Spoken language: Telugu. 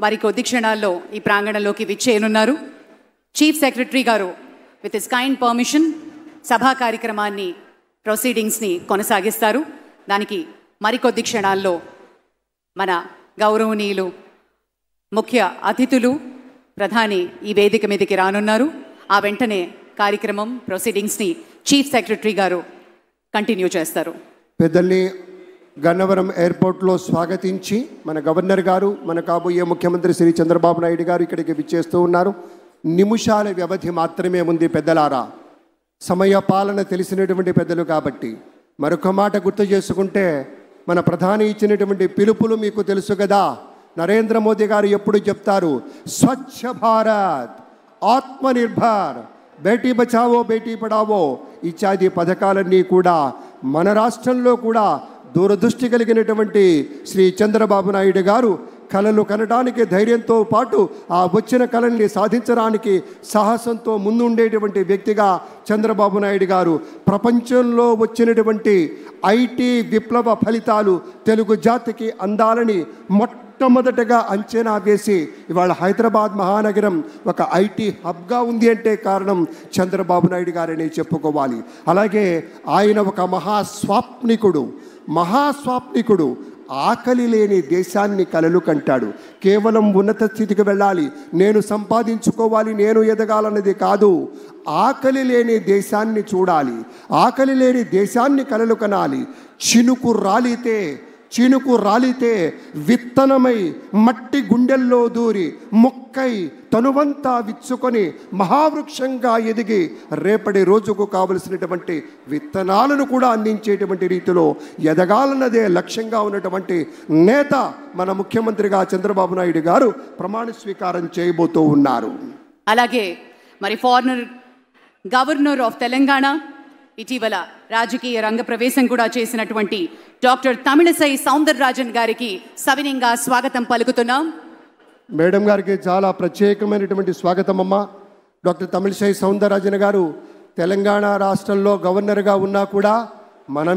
మరి కొద్ది క్షణాల్లో ఈ ప్రాంగణంలోకి విచ్చేయనున్నారు. చీఫ్ సెక్రటరీ గారు విత్ హిస్ కైండ్ పర్మిషన్ సభా కార్యక్రమాన్ని ప్రొసీడింగ్స్ని కొనసాగిస్తారు. దానికి మరికొద్ది క్షణాల్లో మన గౌరవనీయులు ముఖ్య అతిథులు ప్రధాని ఈ వేదిక మీదకి రానున్నారు. ఆ వెంటనే కార్యక్రమం ప్రొసీడింగ్స్ని చీఫ్ సెక్రటరీ గారు కంటిన్యూ చేస్తారు. పెద్దల్ని గన్నవరం ఎయిర్పోర్ట్లో స్వాగతించి మన గవర్నర్ గారు, మన కాబోయే ముఖ్యమంత్రి శ్రీ చంద్రబాబు నాయుడు గారు ఇక్కడికి విచ్చేస్తూ ఉన్నారు. నిమిషాల వ్యవధి మాత్రమే ఉంది పెద్దలారా. సమయ పాలన తెలిసినటువంటి పెద్దలు కాబట్టి మరొక మాట గుర్తు చేసుకుంటే, మన ప్రధాని ఇచ్చినటువంటి పిలుపులు మీకు తెలుసు కదా. నరేంద్ర మోదీ గారు ఎప్పుడు చెప్తారు, స్వచ్ఛ భారత్, ఆత్మనిర్భర్, బేటీ బచావో బేటీ పడావో ఇత్యాది పథకాలన్నీ కూడా మన రాష్ట్రంలో కూడా దూరదృష్టి కలిగినటువంటి శ్రీ చంద్రబాబు నాయుడు గారు కళలు కనడానికి ధైర్యంతో పాటు ఆ వచ్చిన కళల్ని సాధించడానికి సాహసంతో ముందుండేటువంటి వ్యక్తిగా చంద్రబాబు నాయుడు గారు ప్రపంచంలో వచ్చినటువంటి ఐటీ విప్లవ ఫలితాలు తెలుగు జాతికి అందాలని మొట్టమొదటగా అంచనా వేసి ఇవాళ హైదరాబాద్ మహానగరం ఒక ఐటీ హబ్గా ఉంది అంటే కారణం చంద్రబాబు నాయుడు గారని చెప్పుకోవాలి. అలాగే ఆయన ఒక మహాస్వాప్నికుడు. ఆకలి లేని దేశాన్ని కలలు కంటాడు. కేవలం ఉన్నత స్థితికి వెళ్ళాలి, నేను సంపాదించుకోవాలి, నేను ఎదగాలన్నది కాదు. ఆకలి లేని దేశాన్ని చూడాలి, ఆకలి లేని దేశాన్ని కలలు కనాలి. చినుకు రాలితే విత్తనమై మట్టి గుండెల్లో దూరి మొక్కై తనువంతా విచ్చుకొని మహావృక్షంగా ఎదిగి రేపటి రోజుకు కావలసినటువంటి విత్తనాలను కూడా అందించేటువంటి రీతిలో ఎదగాలన్నదే లక్ష్యంగా ఉన్నటువంటి నేత మన ముఖ్యమంత్రిగా చంద్రబాబు నాయుడు గారు ప్రమాణ స్వీకారం చేయబోతూ ఉన్నారు. అలాగే మరి ఫారినర్ గవర్నర్ ఆఫ్ తెలంగాణ, ఇటీవల రాజకీయ రంగ ప్రవేశం కూడా చేసినటువంటి డాక్టర్ తమిళసై సౌందరరాజన్ గారికి సవినయంగా స్వాగతం పలుకుతున్నాం. మేడం గారికి చాలా ప్రత్యేకమైనటువంటి స్వాగతం అమ్మ. డాక్టర్ తమిళసై సౌందరరాజన్ గారు తెలంగాణ రాష్ట్రంలో గవర్నర్గా ఉన్నా కూడా మన